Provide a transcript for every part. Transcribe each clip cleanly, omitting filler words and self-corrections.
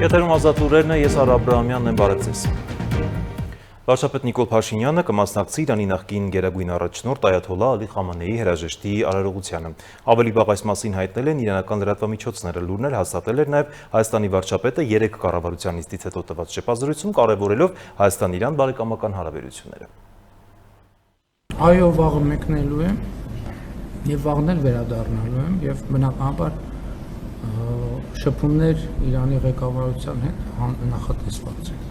Եթերում ազատ լուրերն է, ես Արա Աբրահամյանն եմ, բարև ձեզ։ Վարչապետ Նիկոլ Փաշինյանը կմասնակցի Իրանի նախկին գերագույն առաջնորդ Այաթոլլահ Ալի Խամանեիի հրաժեշտի արարողությանը։ Ավելի վաղ այս մասին հայտնել են իրանական լրատվամիջոցները, լուրներ հաստատել էր նաև Հայաստանի վարչապետը 3 կառավարության նիստից հետո տված շփազրույցում, կարևորելով Հայաստան-Իրան բարեկամական հարաբերությունները։ Այո, վաղը մեկնելու եմ եւ վաղն էլ վերադառնալու եմ եւ բնականաբար շփումներ Իրանի ղեկավարության հետ նախատեսված են։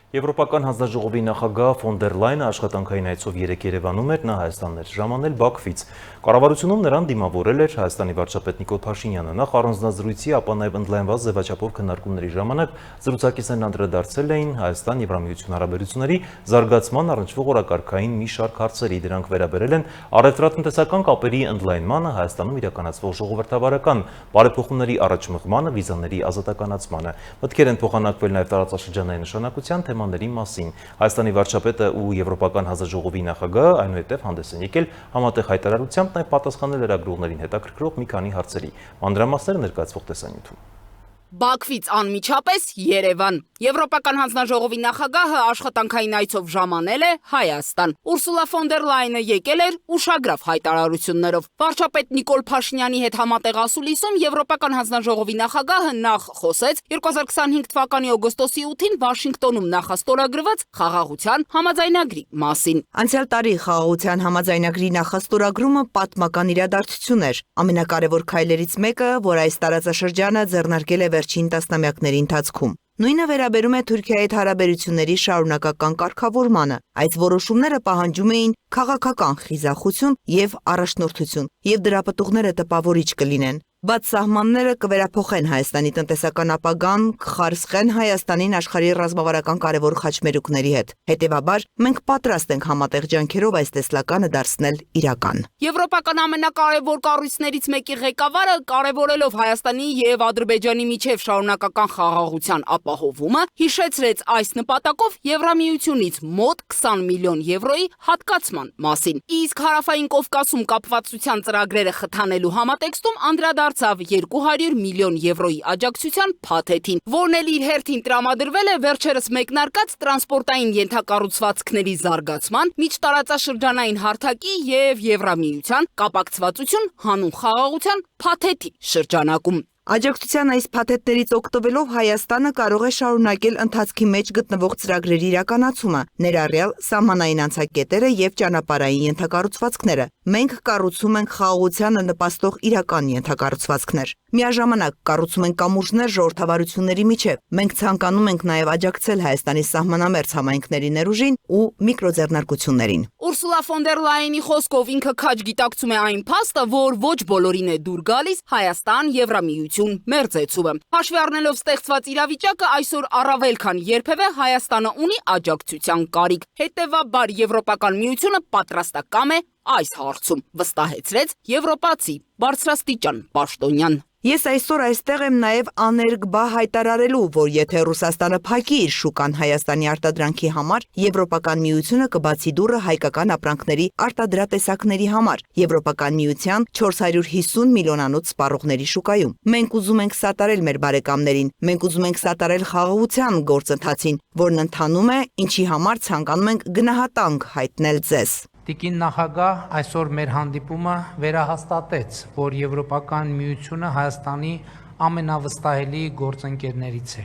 Եվրոպական հանձնաժողովի նախագահ ֆոն դեր Լայնը աշխատանքային այցով երեկ Երևանում էր, նա Հայաստանն էր ժամանել Բաքվից։ Կառավարությունում նրան դիմավորել էր Հայաստանի վարչապետ Նիկոլ Փաշինյանը, նախ առանձնազրույցի, ապա նաև ընդլայնված ձևաչափով քննարկումների ժամանակ զրուցակիցներն անդրադարձել էին Հայաստան-Եվրամիություն հարաբերությունների զարգացման առնչվող օրակարգային մի շարք հարցերի, դրանք վերաբերել են առևտրատնտեսական կապերի ընդլայնմանը, Հայաստանում իրականացվող ժողովրդավարական բարեփոխումների առաջմղմանը, վիզաների ազատականացմանը։ Մտքեր են փոխանակվել նաև տարածաշրջանային նշանակության թեմաների մասին։ Հայաստանի վարչապետը ու Եվրոպական հանձնաժողովի նախագահը այնուհետև հանդես են եկել համատեղ հայտարարությամբ նաև պատասխանել լրագրողներին հետաքրքրող մի քանի հարցերի։ Մանրամասները ներկայացվող տեսանյութում։ Բաքվից անմիջապես Երևան։ Եվրոպական հանձնաժողովի նախագահը աշխատանքային այցով ժամանել է Հայաստան։ Ուրսուլա ֆոն դեր Լայնը եկել էր ուշագրավ հայտարարություններով։ Վարչապետ Նիկոլ Փաշինյանի հետ համատեղ ասուլիսում Եվրոպական հանձնաժողովի նախագահը նախ խոսեց 2025 թվականի օգոստոսի 8-ին Վաշինգտոնում նախաստորագրված խաղաղության համաձայնագրի մասին։ Անցյալ տարի խաղաղության համաձայնագրի նախաստորագրումը պատմական իրադարձություն էր։ Ամենակարևոր քայլերից մեկը, որ այս տարածաշրջանը ձեռնարկել է վերջին տասնամյակների ընթացքում։ Նույնը վերաբերում է Թուրքիայի հետ հարաբերությունների շարունակական կարգավորմանը։ Այս որոշումները պահանջում էին քաղաքական խիզախություն եւ առաջնորդություն, եւ դրա պտուղները տպավորիչ կլինեն։ Բաց սահմանները կվերափոխեն Հայաստանի տնտեսական ապագան, կխարսխեն Հայաստանին աշխարհի ռազմավարական կարևոր խաչմերուկների հետ։ Հետևաբար, մենք պատրաստ ենք համատեղ ջանքերով այս տեսլականը դարձնել իրական։ Եվրոպական ամենակարևոր կառույցներից մեկի ղեկավարը, կարևորելով Հայաստանի եւ Ադրբեջանի միջև շարունակական խաղաղության ապահովումը, հիշեցրեց այս նպատակով Եվրամիությունից մոտ 20 միլիոն եվրոյի հատկացման մասին։ Իսկ Հարավային Կովկասում կապվածության ծրագրերը խթանելու համատեքստում անդրադարձավ 200 միլիոն եվրոյի աջակցության փաթեթին, որն էլ իր հերթին տրամադրվել է վերջերս մեկնարկած տրանսպորտային ենթակառուցվածքների զարգացման, միջտարածաշրջանային հարթակի եւ Եվրամիության կապակցվածություն հանուն խաղաղության փաթեթի շրջանակում։ Աջակցության այս փաթեթներից օգտվելով Հայաստանը կարող է շարունակել ընթացքի մեջ գտնվող ծրագրերի իրականացումը, ներառյալ սահմանային անցակետերը եւ ճանապարհային ենթակառուցվածքները։ Մենք կառուցում ենք խաղաղությանը նպաստող իրական ենթակառուցվածքներ։ Միաժամանակ կառուցում ենք կամուրջներ ժողովրդավարությունների միջև։ Մենք ցանկանում ենք նաև աջակցել Հայաստանի սահմանամերձ համայնքների ներուժին ու միկրոձեռնարկություններին։ Ուրսուլա ֆոն դեր Լայնի խոսքով ինքը քաջ գիտակցում է այն փաստը, որ ոչ բոլորին է դուր գալիս Հայաստան Եվրամիություն մերձեցումը։ Հաշվի առնելով ստեղծված իրավիճակը, այսօր առավել քան երբևէ Հայաստանը ունի աջակցության կարիք։ Հետևաբար Եվրոպական միությունը պատրաստակամ է այս հարցում, վստահեցրեց եվրոպացի բարձրաստիճան պաշտոնյան։ Ես այսօր այստեղ եմ նաև աներկբա հայտարարելու, որ եթե Ռուսաստանը փակի իր շուկան Հայաստանի արտադրանքի համար, Եվրոպական միությունը կբացի դուռը հայկական ապրանքների արտադրատեսակների համար Եվրոպական միության 450 միլիոնանոց սպառողների շուկայում։ Մենք ուզում ենք սատարել մեր բարեկամներին, մենք ուզում ենք սատարել խաղաղության գործընթացին, որն ընթանում է, ինչի համար ցանկանում ենք գնահատանք հայտնել ձեզ։ Տիկին նախագահ այսօր մեր հանդիպումը վերահաստատեց, որ Եվրոպական միությունը Հայաստանի ամենավստահելի գործընկերներից է։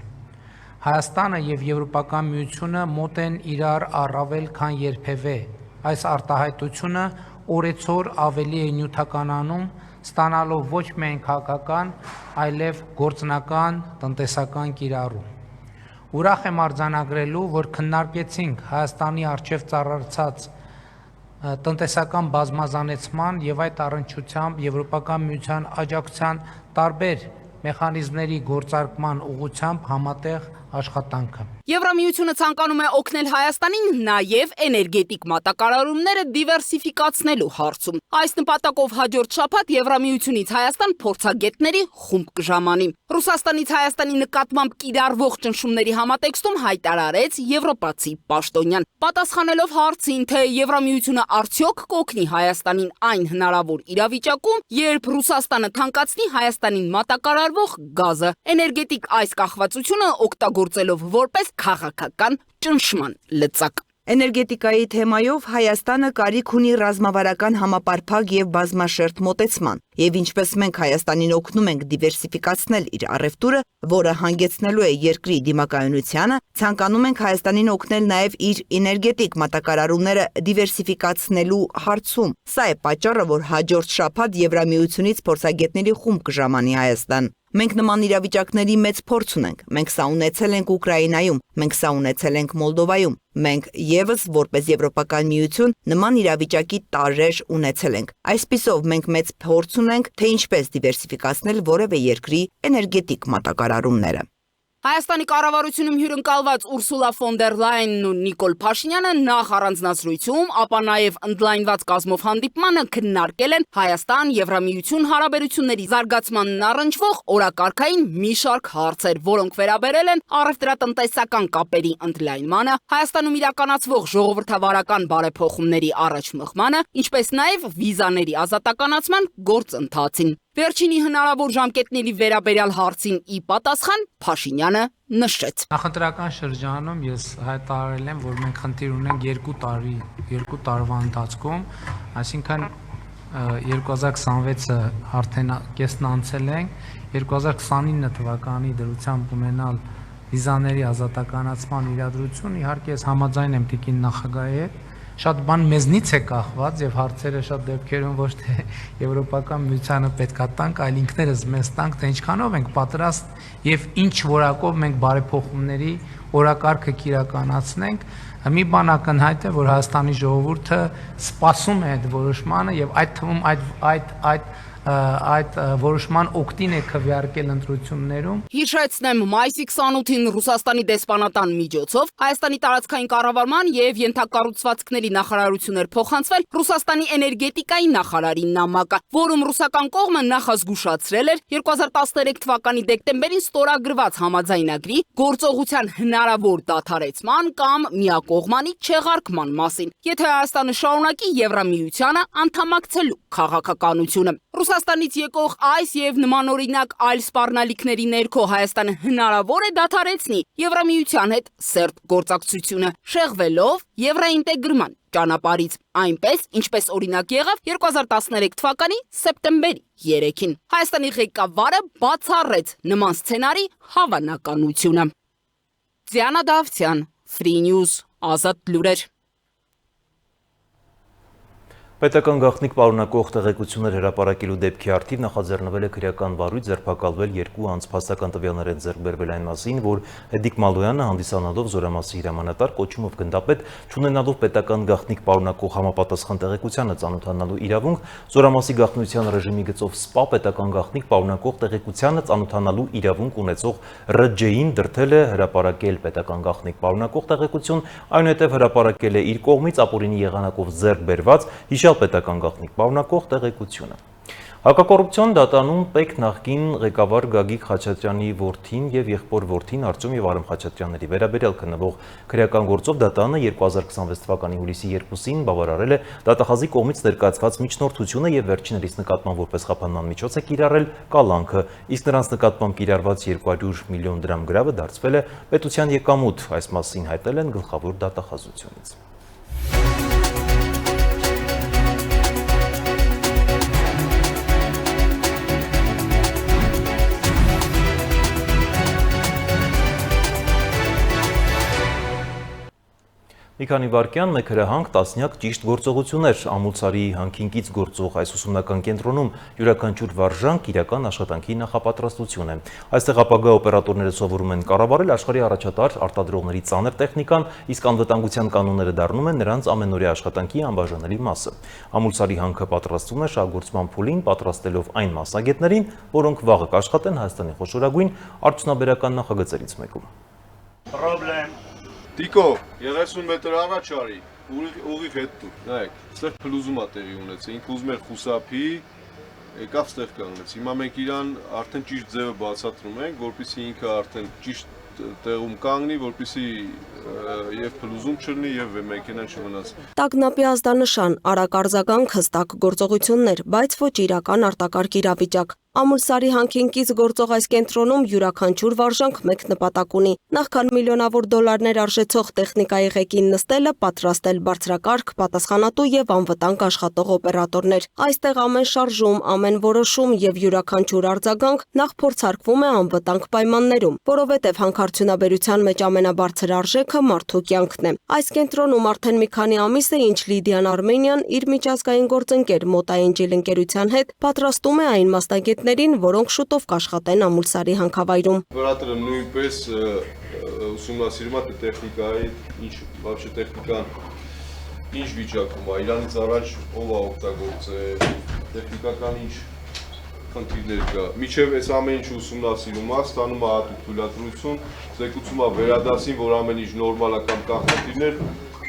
Հայաստանը եւ Եվրոպական միությունը մոտ են իրար առավել քան երբևէ։ Այս արտահայտությունը օրեցօր ավելի է նյութականանում, ստանալով ոչ միայն քաղաքական, այլև գործնական, տնտեսական կիրառում։ Ուրախ եմ արձանագրելու, որ քննարկեցինք Հայաստանի առջև ծառայած տնտեսական բազմազանեցման եւ այդ առնչությամբ Եվրոպական միության աջակցության տարբեր մեխանիզմների գործարկման ուղղությամբ համատեղ աշխատանքը։ Եվրամիությունը ցանկանում է օգնել Հայաստանին նաև էներգետիկ մատակարարումները դիվերսիֆիկացնելու հարցում։ Այս նպատակով հաջորդ շաբաթ Եվրամիությունից Հայաստան փորձագետների խումբ կժամանի։ Ռուսաստանից Հայաստանի նկատմամբ կիրառվող ճնշումների համատեքստում հայտարարեց եվրոպացի պաշտոնյան։ Պատասխանելով հարցին, թե Եվրամիությունը արդյոք կօգնի Հայաստանին այն հնարավոր իրավիճակում, երբ Ռուսաստանը թանկացնի Հայաստանին մատակարարվող գազը, էներգետիկ այս կախվածությունը օգտագործելով որպես քաղաքական ճնշման լծակ։ Էներգետիկայի թեմայով Հայաստանը կարիք ունի ռազմավարական համապարփակ եւ բազմաշերտ մոտեցման, եւ ինչպես մենք Հայաստանին օգնում ենք դիվերսիֆիկացնել իր առևտուրը, որը հանգեցնելու է երկրի դիմակայունությանը, ցանկանում ենք Հայաստանին օգնել նաեւ իր էներգետիկ մատակարարումները դիվերսիֆիկացնելու հարցում։ Սա է պատճառը, որ հաջորդ շաբաթ Եվրամիությունից փորձագետների խումբ կժամանի Հայաստան։ Մենք նման իրավիճակների մեծ փորձ ունենք։ Մենք սա ունեցել ենք Ուկրաինայում, մենք սա ունեցել ենք Մոլդովայում։ Մենք եւս որպես Եվրոպական միություն նման իրավիճակի տարրեր ունեցել ենք։ Այսպիսով մենք մեծ փորձ ունենք, թե ինչպես դիվերսիֆիկացնել որևէ երկրի էներգետիկ մատակարարումները։ Հայաստանի կառավարությունում հյուրընկալված Ուրսուլա ֆոն դեր Լայենն ու Նիկոլ Փաշինյանը նախ առանձնացրույցում, ապա նաև ընդլայնված կազմով հանդիպմանը քննարկել են Հայաստան-Եվրամիություն հարաբերությունների զարգացմանն առնչվող օրակարգային մի շարք հարցեր, որոնք վերաբերել են առևտրատնտեսական կապերի ընդլայնմանը, Հայաստանում իրականացվող ժողովրդավարական բարեփոխումների առաջ մղմանը, ինչպես նաև վիզաների ազատականացման գործընթացին։ Վերջինի հնարավոր ժամկետների վերաբերյալ հարցին ի պատասխան Փաշինյանը նշեց. Նախընտրական շրջանում ես հայտարարել եմ, որ մենք խնդիր ունենք 2 տարվա ընթացքում, այսինքն 2026-ը արդեն կեսն անցել ենք, 2029 թվականի դրությամբ ունենալ վիզաների ազատականացման իրադրություն, իհարկե ես համաձայն եմ տիկին նախագահի հետ, շատ բան մեզնից է կախված եւ հարցերը շատ դեպքերում ոչ թե Եվրոպական միությանը պետքա տանք, այլ ինքներս մեզ տանք, թե ինչքանով ենք պատրաստ եւ ինչ որակով մենք բարեփոխումների օրակարգը կիրականացնենք։ Մի բան ակնհայտ է, որ Հայաստանի ժողովուրդը սպասում է այդ որոշմանը եւ այդ թվում այդ որոշման օգտին է քվեարկել ընտրություններում։ Հիշեցնեմ, մայիսի 28-ին Ռուսաստանի դեսպանատան միջոցով Հայաստանի տարածքային կառավարման եւ ենթակառուցվածքների նախարարություններ փոխանցվել Ռուսաստանի էներգետիկայի նախարարի նամակը, որում ռուսական կողմը նախազգուշացրել էր 2013 թվականի դեկտեմբերին ստորագրված համաձայնագրի գործողության հնարավոր դադարեցման կամ միակողմանի չեղարկման մասին, եթե Հայաստանը շարունակի Եվրամիությանը անդամակցելու քաղաքականությունը։ Ռուսաստանից եկող այս եւ նմանօրինակ այլ սպառնալիքների ներքո Հայաստանը հնարավոր է դադարեցնի Եվրամիության հետ սերտ գործակցությունը, շեղվելով եվրոինտեգրման ճանապարհից, այնպես ինչպես օրինակ եղավ 2013 թվականի սեպտեմբերի 3-ին։ Հայաստանի ղեկավարը բացառեց նման սցենարի հավանականությունը։ Ձիանա Դավթյան, Free News, Ազատ լուրեր։ Պետական գաղտնիք պարունակող տեղեկություններ հրապարակելու դեպքի առթիվ նախաձեռնվել է քրեական վարույթ ձերբակալվել 2 անձնասական տվյալներ են ձեռք բերվել այն մասին, որ Հեդիկ Մալոյանը հանդիսանալով Զորամասի հրամանատար կոչումով գնդապետ, չունենալով պետական գաղտնիք պարունակող համապատասխան տեղեկությանը ծանոթանալու իրավունք, Զորամասի գաղտնիության ռեժիմի գծով ՍՊԱ պետական գաղտնիք պարունակող տեղեկությանը ծանոթանալու իրավունք ունեցող ՌՋ-ին դրդել է հրապարակել պետական գաղտնիք պարունակող տեղեկություն, այնուհետև հրապարակել է իր կողմից ապօրինի եղանակով ձեռք բերված պետական գաղտնիք պարունակող տեղեկությունը։ Հակակոռուպցիոն դատանում ՊԵԿ նախկին ղեկավար Գագիկ Խաչատրյանի որդին եւ եղբոր որդին Արտյոմ եւ Արամ Խաչատրյանների վերաբերյալ քննվող քրեական գործով դատանը 2026 թվականի հուլիսի 2-ին բավարարել է դատախազի կողմից ներկայացված միջնորդությունը եւ վերջիններիս նկատմամբ որպես խափանման միջոց է կիրառել կալանքը, իսկ նրանց նկատմամբ կիրառված 200 միլիոն դրամ գրավը դարձվել է պետության եկամուտ, այս մասին հայտնել են գլխավոր դատախազությունից։ Մի քանի վայրկյան, մեկ հրահանգ, տասնյակ ճիշտ գործողություններ, Ամուլցարի հանքինքից գործող այս ուսումնական կենտրոնում յուրաքանչյուր վարժանք իրական աշխատանքի նախապատրաստություն է։ Այստեղ ապագա օպերատորները սովորում են կառավարել աշխարհի առաջատար արտադրողների ծանր տեխնիկան, իսկ անվտանգության կանոնները դառնում են նրանց ամենօրյա աշխատանքի անբաժանելի մասը։ Ամուլցարի հանքը պատրաստվում է շահգործման փուլին, պատրաստելով այն մասնագետներին, որոնք վաղը կաշխատեն Հայաստանի խոշորագույն արդյունաբերական նախագծերից մեկում։ Problem. Տիկո, 30 մետր առաջ արի, ուղիղ հետ դու։ Նայեք, ստեղ փլուզում է տեղի ունեցել, ինքը ուզում էր խուսափի, եկավ ստեղ կանգնեց։ Հիմա մենք իրան արդեն ճիշտ ձևը բացատրում ենք, որպեսզի ինքը արդեն ճիշտ տեղում կանգնի, որպեսզի եւ փլուզում չլինի եւ մեքենան չվնասի։ Տագնապի ազդանշան, արագ արձագանք, հստակ գործողություններ, բայց ոչ իրական արտակարգ իրավիճակ։ Ամուլսարի հանքինքից գործող այս կենտրոնում յուրաքանչյուր վարժանք մեկ նպատակ ունի։ Նախքան միլիոնավոր դոլարներ արժեցող տեխնիկայի ղեկին նստելը, պատրաստել բարձրակարգ, պատասխանատու եւ անվտանգ աշխատող օպերատորներ։ Այստեղ ամեն շարժում, ամեն որոշում եւ յուրաքանչյուր արձագանք նախ փորձարկվում է անվտանգ պայմաններում, որովհետեւ հանքարդյունաբերության մեջ ամենաբարձր արժեքը մարդու կյանքն է։ Այս կենտրոնում արդեն մի քանի ամիս է, ինչ Լիդիան Արմենիան իր միջազգային գործընկեր Mota Angel ընկերության հետ պատրաստում է այն մասնագետներին, որոնք շուտով կաշխատեն Ամուլսարի հանքավայրում։ Օպերատորը նույնպես ուսումնասիրում է տեխնիկայի, ինչ вообще տեխնիկան ինչ վիճակում է, իրանից առաջ ով է օգտագործել, տեխնիկական ինչ խնդիրներ կա։ Միջև այս ամեն ինչ ուսումնասիրում է, ստանում է հատուկ թույլատրություն, զեկուցում է վերադասին, որ ամեն ինչ նորմալ է կամ կա խնդիրներ,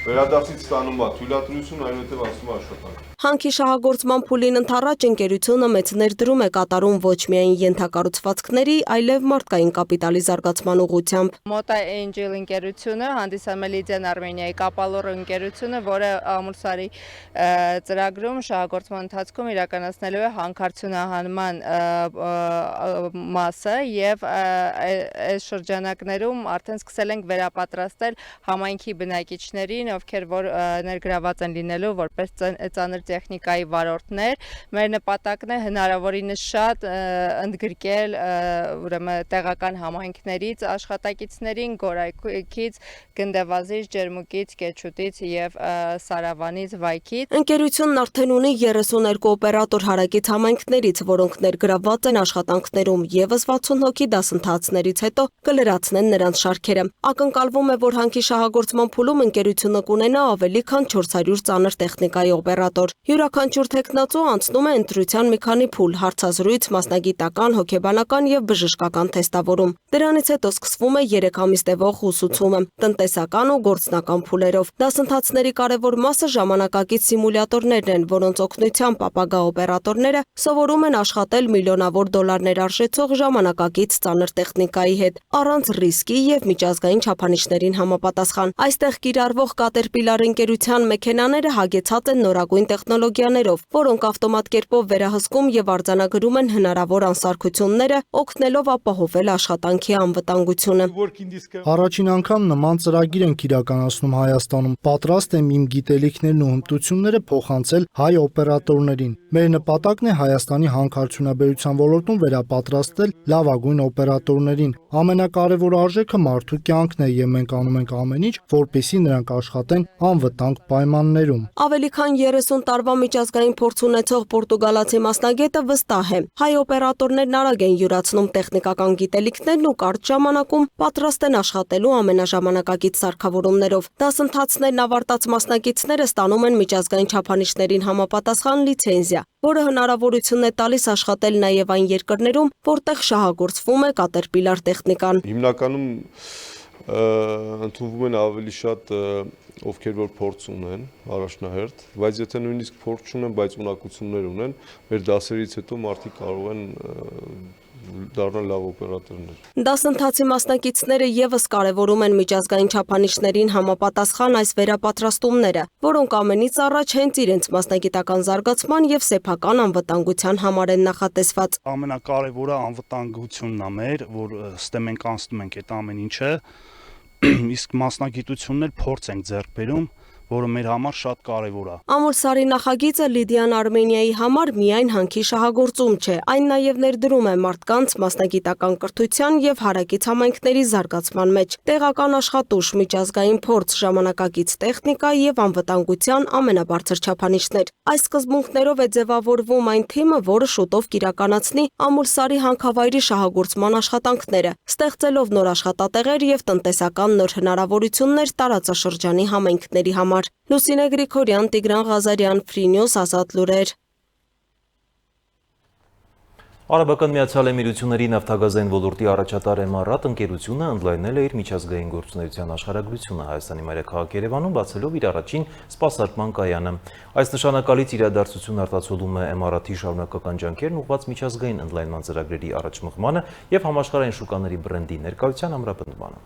վերադասից ստանում է թույլատրություն, այնուհետև ասում է աշխատանք։ Հանքի շահագործման փուլին ընդառաջ ընկերությունը մեծ ներդրում է կատարում ոչ միայն ենթակառուցվածքների, այլև մարդկային կապիտալի զարգացման ուղղությամբ։ Mota Angel ընկերությունը հանդիսանում է Լիդիան Արմենիայի կապալոր ընկերությունը, որը Ամուլսարի ծրագրում շահագործման ընթացքում իրականացնելու է հանքարդյունահանման մասը եւ այս շրջանակներում արդեն սկսել ենք վերապատրաստել համայնքի բնակիչներին, ովքեր որ ներգրաված են լինելու որպես ծանր տեխնիկայի վարորդներ։ Մեր նպատակն է հնարավորինս շատ ընդգրկել ուրեմն տեղական համայնքներից աշխատակիցներին, Գորայքից, Գնդեվազից, Ջերմուկից, Կեչուտից եւ Սարավանից, Վայքից։ Ընկերությունն արդեն ունի 32 օպերատոր հարակից համայնքներից, որոնք ներգրաված են աշխատանքներում, եւս 60 հոգի դասընթացներից հետո կլրացնեն նրանց շարքերը։ Ակնկալվում է, որ հանքի շահագործման փուլում ընկերությունը կունենա ավելի քան 400 ծանր տեխնիկայի օպերատոր։ Յուրաքանչյուր տեխնացու անցնում է ընտրության մի քանի փուլ՝ հարցազրույց, մասնագիտական, հոգեբանական եւ բժշկական թեստավորում։ Դրանից հետո սկսվում է 3 ամիս տևող ուսուցումը, տնտեսական ու գործնական փուլերով։ Դասընթացների կարևոր մասը ժամանակակից սիմուլյատորներն են, որոնց օգնությամբ ապագա օպերատորները սովորում են աշխատել միլիոնավոր դոլարներ արժեցող ժամանակակից ծանր տեխնիկայի հետ, առանց ռիսկի եւ միջազգային չափանիշներին համապատասխան։ Այստեղ կիրառվող Caterpillar ընկերության մեքենաները հագեցած են նորագույն տեխնոլոգիաներով, որոնք ավտոմատ կերպով վերահսկում եւ արձանագրում են հնարավոր անսարքությունները, օգնելով ապահովել աշխատանքի անվտանգությունը։ Առաջին անգամ նման ծրագիր ենք իրականացնում Հայաստանում։ Պատրաստ եմ իմ գիտելիքներն ու հմտությունները փոխանցել հայ օպերատորներին։ Մեր նպատակն է Հայաստանի հանքարդյունաբերության ոլորտում վերապատրաստել լավագույն օպերատորներին։ Ամենակարևոր արժեքը մարդու կյանքն է եւ մենք անում ենք ամեն ինչ, որպեսզի նրանք աշխատեն անվտանգ պայմաններում։ Ավելի քան 30 տարվա միջազգային փորձ ունեցող պորտուգալացի մասնագետը վստահ է։ Հայ օպերատորներն արագ են յուրացնում տեխնիկական գիտելիքներն ու կարճ ժամանակում պատրաստ են աշխատելու ամենաժամանակակից սարքավորումներով։ Դասընթացներն ավարտած մասնակիցները ստանում են միջազգային չափանիշներին համապատասխան լիցենզիա, որը հնարավորություն է տալիս աշխատել նաև այն երկրներում, որտեղ շահագործվում է Caterpillar տեխնիկան։ Հիմնականում ընդունվում են ավելի շատ ովքեր որ փորձ ունեն առաջնահերթ, բայց եթե նույնիսկ փորձ չունեն, բայց ունակություններ ունեն, մեր դասերից հետո մարդիկ կարող են դառնալ լավ օպերատորներ։ Դասընթացի մասնակիցները եւս կարևորում են միջազգային չափանիշներին համապատասխան այս վերապատրաստումները, որոնք ամենից առաջ հենց իրենց մասնագիտական զարգացման եւ սեփական անվտանգության համար են նախատեսված։ Ամենակարևորը անվտանգությունն է մեր, որ ստե մենք անցնում ենք այդ ամեն ինչը, իսկ մասնագիտություններ փորձ ենք ձեռք բերում, որը մեր համար շատ կարևոր է։ Ամուլսարի նախագիծը Լիդիան Արմենիայի համար միայն հանքի շահագործում չէ, այն նաև ներդրում է մարդկանց մասնագիտական կրթության եւ հարակից համայնքների զարգացման մեջ։ Տեղական աշխատուժ, միջազգային փորձ, ժամանակակից տեխնիկա եւ անվտանգության ամենաբարձր չափանիշներ։ Այս սկզբունքներով է ձևավորվում այն թիմը, որը շուտով կիրականացնի Ամուլսարի հանքավայրի շահագործման աշխատանքները, ստեղծելով նոր աշխատատեղեր եւ տնտեսական նոր հնարավորություններ տարածաշրջանի համայնքների համար։ Լուսինե Գրիգորյան, Տիգրան Ղազարյան, Free News, Ազատ լուրեր։ Արաբական Միացյալ Էմիրությունների նավթագազային ոլորտի առաջատար Էմարատ ընկերությունը ընդլայնել է իր միջազգային գործունեության աշխարհագրությունը Հայաստանի մայրաքաղաք Երևանում, բացելով իր առաջին սպասարկման կայանը։ Այս նշանակալից իրադարձություն արտացոլում է Էմարատի շարունակական ջանքերն ուղղված միջազգային ընդլայնման ծրագրերի առաջմղմանը եւ համաշխարհային շուկաների բրենդի ներկայության ամրապնդմանը։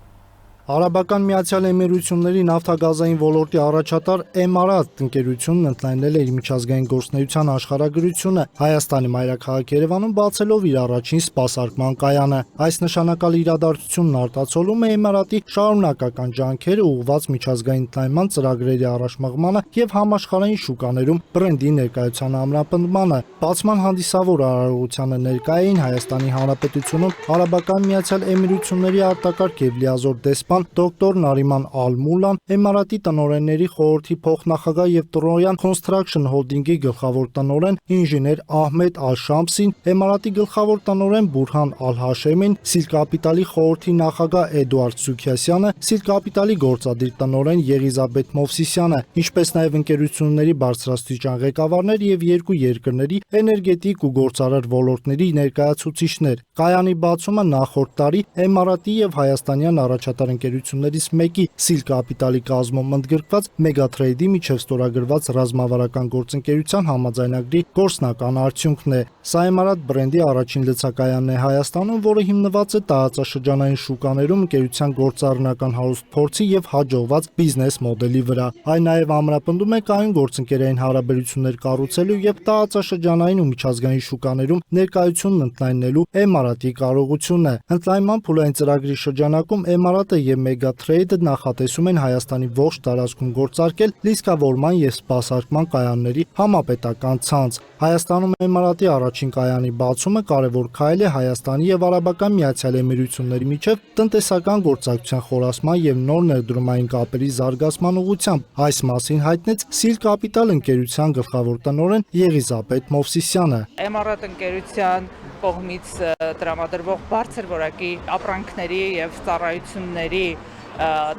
Արաբական Միացյալ Էմիրությունների նավթագազային ոլորտի առաջատար Էմարատ ընկերությունն ընդլայնել է իր միջազգային գործունեության աշխարհագրությունը Հայաստանի մայրաքաղաք Երևանում, բացելով իր առաջին սպասարկման կայանը։ Այս նշանակալի իրադարձությունն արտացոլում է Էմարատի շարունակական ջանքերը ուղղված միջազգային ընդլայնման ծրագրերի առաջմղմանը եւ համաշխարհային շուկաներում բրենդի ներկայության ամրապնդմանը։ Բացման հանդիսավոր արարողությանը ներկայ էին Հայաստանի Հանրապետությունում Արաբական Միացյալ Էմիրությունների արտակարգ եւ լիազոր դեսպան դոկտոր Նարիման Ալ-Մուլան, Էմարատի տնօրենների խորհրդի փոխնախագահ եւ Տրոյան Construction Holding-ի գլխավոր տնօրեն ինժեներ Ահմեդ Ալ-Շամսին, Էմարատի գլխավոր տնօրեն Բուրհան Ալ-Հաշեմին, Սիլ Կապիտալի խորհրդի նախագահ Էդուարդ Սուքյասյանը, Սիլ Կապիտալի գործադիր տնօրեն Եղիզաբեթ Մովսիսյանը, ինչպես նաեւ ընկերությունների բարձրաստիճան ղեկավարներ եւ երկու երկրների էներգետիկ ու գործարար ոլորտների ներկայացուցիչներ։ Կայանի բացումը նախորդ տարի Էմարատի եւ հայաստանյան առաջատար ընկերություններից մեկի Սիլ Կապիտալի կազմում ընդգրկված Մեգատրեյդի միջև ստորագրված ռազմավարական գործընկերության համաձայնագրի գործնական արդյունքն է։ Սա Էմարատ բրենդի առաջին լցակայանն է Հայաստանում, որը հիմնված է տարածաշրջանային շուկաներում ընկերության գործառնական հարուստ փորձի եւ հաջողված բիզնես մոդելի վրա։ Այն նաեւ ամրապնդում է կայուն գործընկերային հարաբերություններ կառուցելու եւ տարածաշրջանային ու միջազգային շուկաներում ներկայությունն ընդլայնելու Էմարատի կարողությունը։ Ընդլայնման փուլային ծրագրի շրջանակում Էմարատը եւ Մեգատրեյդը նախատեսում են Հայաստանի ողջ տարածքում գործարկել լիցքավորման եւ սպասարկման կայանների համապետական ցանց։ Հայաստանում Էմարատի առաջին կայանի բացումը կարևոր քայլ է Հայաստանի եւ Արաբական Միացյալ Էմիրությունների միջև տնտեսական գործակցության խորացման եւ նոր ներդրումային կապերի զարգացման ուղղությամբ։ Այս մասին հայտնեց Սիլ Կապիտալ ընկերության գլխավոր տնօրեն Եղիզաբեթ Մովսիսյանը։ Էմարատ ընկերության կողմից տրամադրվող բարձր որակի ապրանքների եւ ծառայությունների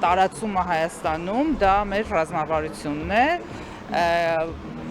տարածումը Հայաստանում դա մեր ռազմավարությունն է,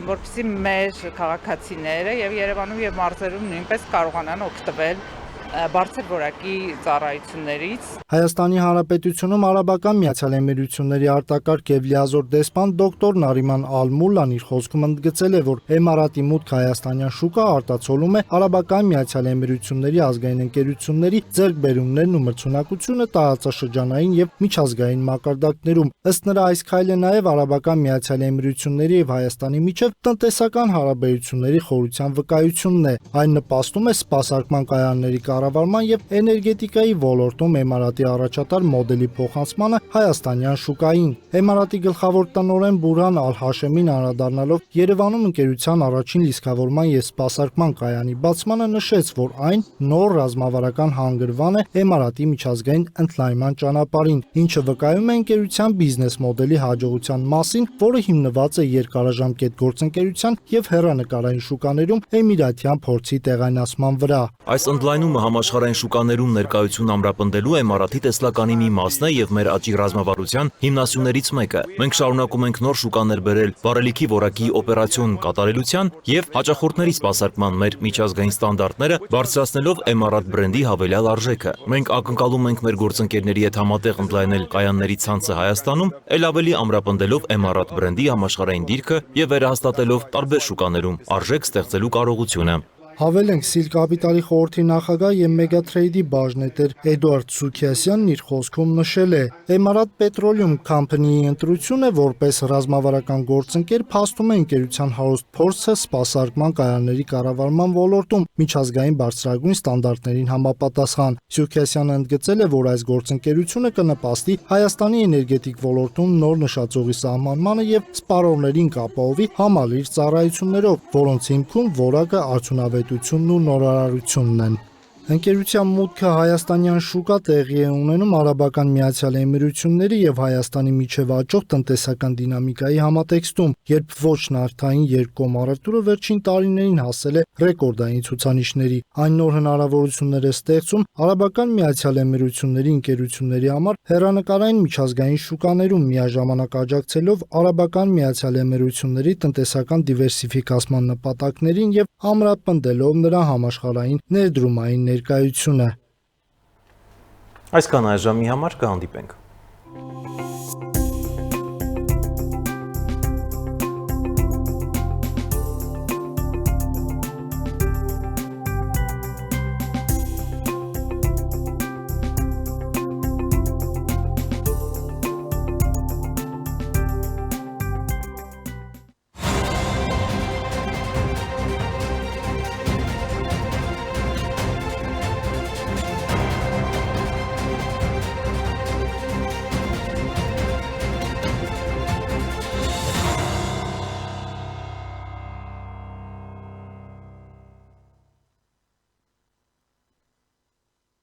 որպեսզի մեր քաղաքացիները եւ Երևանում եւ մարզերում նույնպես կարողանան օգտվել բարձր որակի ծառայություններից։ Հայաստանի Հանրապետությունում Արաբական Միացյալ Էմիրությունների արտակարգ եւ լիազոր դեսպան դոկտոր Նարիման Ալ-Մուլան իր խոսքում ընդգծել է, որ Էմարատի մուտքը հայաստանյան շուկա արտացոլում է Արաբական Միացյալ Էմիրությունների ազգային ընկերությունների ձեռքբերումներն ու մրցունակությունը տարածաշրջանային եւ միջազգային մակարդակներում։ Ըստ նրա, այս քայլը նաեւ Արաբական Միացյալ Էմիրությունների եւ Հայաստանի միջև տնտեսական հարաբերությունների խորության վկայությունն է։ Այն նպաստում է սպասարկման կայանների կառավարման եւ էներգետիկայի ոլորտում Էմարատի առաջատար մոդելի փոխանցմանը հայաստանյան շուկային։ Էմարատի գլխավոր տնօրեն Բուրհան Ալ-Հաշեմին անդրադառնալով Երևանում ընկերության առաջին լիցքավորման եւ սպասարկման կայանի բացմանը նշեց, որ այն նոր ռազմավարական հանգրվան է Էմարատի միջազգային ընդլայնման ճանապարհին, ինչը վկայում է ընկերության բիզնես մոդելի հաջողության մասին, որը հիմնված է երկարաժամկետ գործընկերության եւ հեռանկարային շուկաներում էմիրատյան փորձի տեղայնացման վրա։ Այս ընդլայնումը համաշխարհային շուկաներում ներկայություն ամրապնդելու Էմարատի տեսլականի մի մասն է եւ մեր աճի ռազմավարության հիմնասյուներից մեկը։ Մենք շարունակում ենք նոր շուկաներ բերել վառելիքի որակի օպերացիոն կատարելության եւ հաճախորդների սպասարկման մեր միջազգային ստանդարտները բարձրացնելով Էմարատ բրենդի հավելյալ արժեքը։ Մենք ակնկալում ենք մեր գործընկերների հետ համատեղ ընդլայնել կայանների ցանցը Հայաստանում, ել ավելի ամրապնդելով Էմարատ բրենդի համաշխարհային դիրքը եւ վերահաստատելով տարբեր շուկաներում արժեք ստեղծելու կարողությունը։ Հավելենք, Սիլ Կապիտալի խորհրդի նախագահ եւ Մեգատրեյդի բաժնետեր Էդուարդ Սուքյասյանն իր խոսքում նշել է. Էմարատ Պետրոլիում Քամփանիի ընտրությունը որպես ռազմավարական գործընկեր փաստում է ընկերության հարուստ փորձը սպասարկման կայանների կառավարման ոլորտում միջազգային բարձրագույն ստանդարտներին համապատասխան։ Սուքյասյանը ընդգծել է, որ այս գործընկերությունը կնպաստի Հայաստանի էներգետիկ ոլորտում նոր նշաձողի սահմանմանը եւ սպառողներին կապահովի համալիր ծառայություններով, որոնց հիմքում որակը արդյունավետ ու նորարարությունն են։ Ընկերության մուտքը հայաստանյան շուկա տեղի է ունենում Արաբական Միացյալ Էմիրությունների եւ Հայաստանի միջև աճող տնտեսական դինամիկայի համատեքստում, երբ ոչ նավթային երկկողմ առևտուրը վերջին տարիներին հասել է ռեկորդային ցուցանիշների։ Այն նոր հնարավորություններ է ստեղծում Արաբական Միացյալ Էմիրությունների ընկերությունների համար հեռանկարային միջազգային շուկաներում միաժամանակ աջակցելով Արաբական Միացյալ Էմիրությունների տնտեսական դիվերսիֆիկացման նպատակներին եւ ամրապնդելով նրա համաշխարհային ներդրումային ներկայությունը։ Այսքան այժմի համար կհանդիպենք։